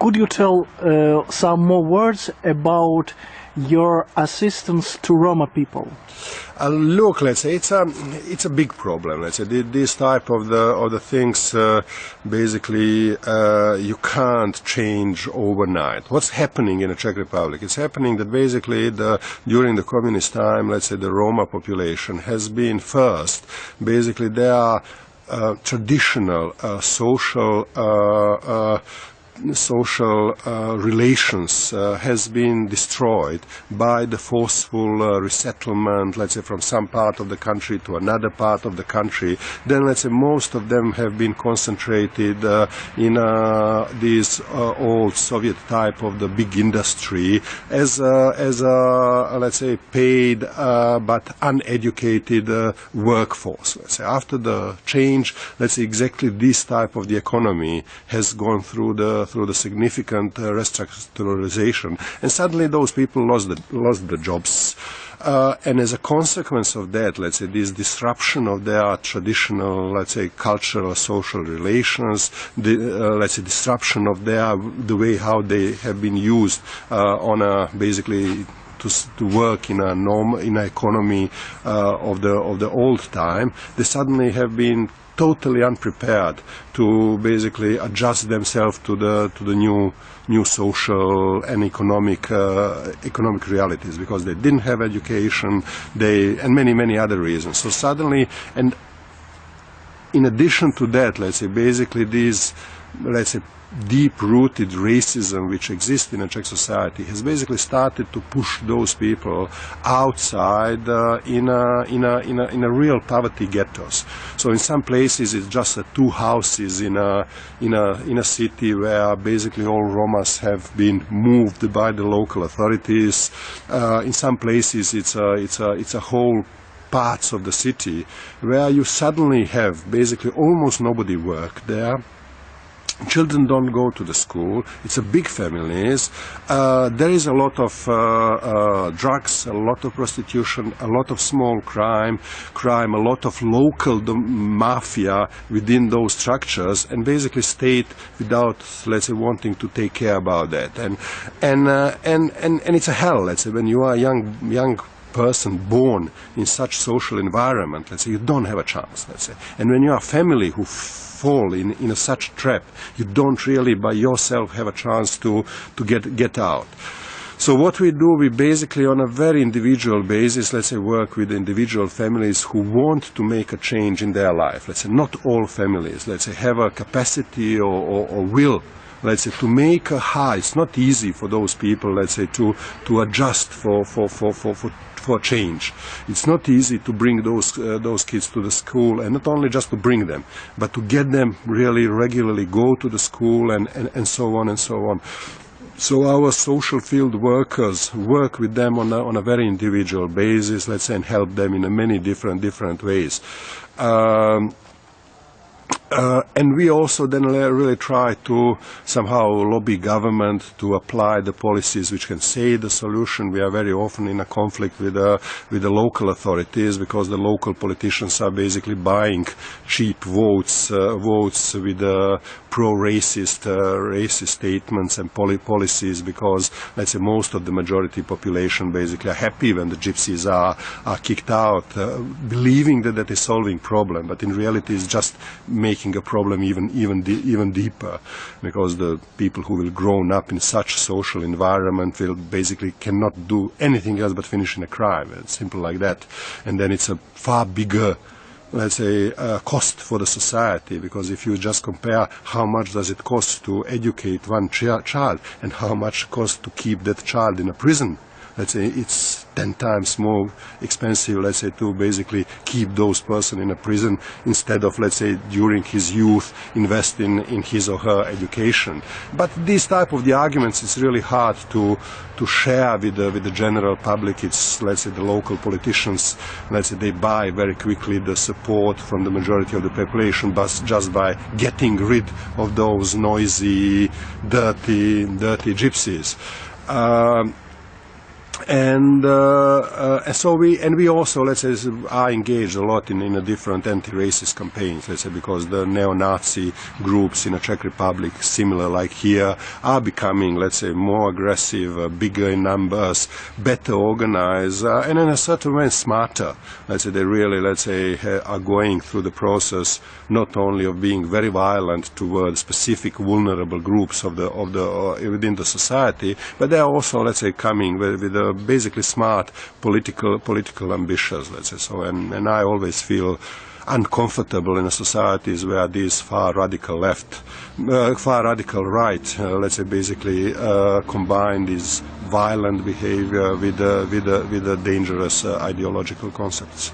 Could you tell some more words about your assistance to Roma people? Look, let's say it's a big problem. Let's say this type of the things basically you can't change overnight. What's happening in the Czech Republic? It's happening that basically during the communist time, let's say the Roma population has been first. Basically, there are traditional social relations has been destroyed by the forceful resettlement, let's say from some part of the country to another part of the country. Then let's say most of them have been concentrated in this old Soviet type of the big industry as let's say paid but uneducated workforce. Let's say after the change, let's say exactly this type of the economy has gone through the significant restructuralization, and suddenly those people lost the jobs. And as a consequence of that, let's say this disruption of their traditional, let's say, cultural, social relations, let's say disruption of the way how they have been used on a basically to work in an economy of the old time, they suddenly have been totally unprepared to basically adjust themselves to the new social and economic realities, because they didn't have education, and many other reasons. So suddenly, and in addition to that, let's say basically these, let's say, deep-rooted racism which exists in a Czech society has basically started to push those people outside in a real poverty ghettos. So in some places it's just two houses in a city where basically all Romas have been moved by the local authorities. In some places it's a whole parts of the city where you suddenly have basically almost nobody work there. Children don't go to the school. It's a big families. There is a lot of drugs, a lot of prostitution, a lot of small crime, a lot of local mafia within those structures, and basically state without, let's say, wanting to take care about that. And it's a hell, let's say, when you are a young person born in such social environment, let's say, you don't have a chance, let's say. And when you are a family who fall in a such trap, you don't really by yourself have a chance to get out. So what we do, we basically on a very individual basis, let's say, work with individual families who want to make a change in their life. Let's say not all families, let's say, have a capacity or will, let's say, to make a high. It's not easy for those people, let's say, to adjust for change. It's not easy to bring those kids to the school, and not only just to bring them, but to get them really regularly go to the school and so on and so on. So our social field workers work with them on a very individual basis, let's say, and help them in many different ways. And we also then really try to somehow lobby government to apply the policies which can say the solution. We are very often in a conflict with the local authorities, because the local politicians are basically buying cheap votes with pro-racist statements and policies, because, let's say, most of the majority population basically are happy when the gypsies are kicked out, believing that is solving problem, but in reality it's just making a problem even deeper, because the people who will grown up in such social environment will basically cannot do anything else but finish in a crime. It's simple like that. And then it's a far bigger, let's say, cost for the society, because if you just compare how much does it cost to educate one child and how much it costs to keep that child in a prison, let's say it's 10 times more expensive, let's say, to basically keep those person in a prison instead of, let's say, during his youth invest in his or her education. But these type of the arguments, it's really hard to share with the general public. It's, let's say, the local politicians, let's say, they buy very quickly the support from the majority of the population, but just by getting rid of those noisy, dirty gypsies. And so we also, let's say, are engaged a lot in a different anti-racist campaigns, let's say, because the neo-Nazi groups in the Czech Republic, similar like here, are becoming, let's say, more aggressive, bigger in numbers, better organized, and in a certain way smarter. Let's say they really, let's say, are going through the process not only of being very violent towards specific vulnerable groups within the society, but they are also, let's say, coming with a basically smart political ambitions, let's say. So, and I always feel uncomfortable in societies where these far radical right, let's say, basically combine this violent behavior with the dangerous ideological concepts.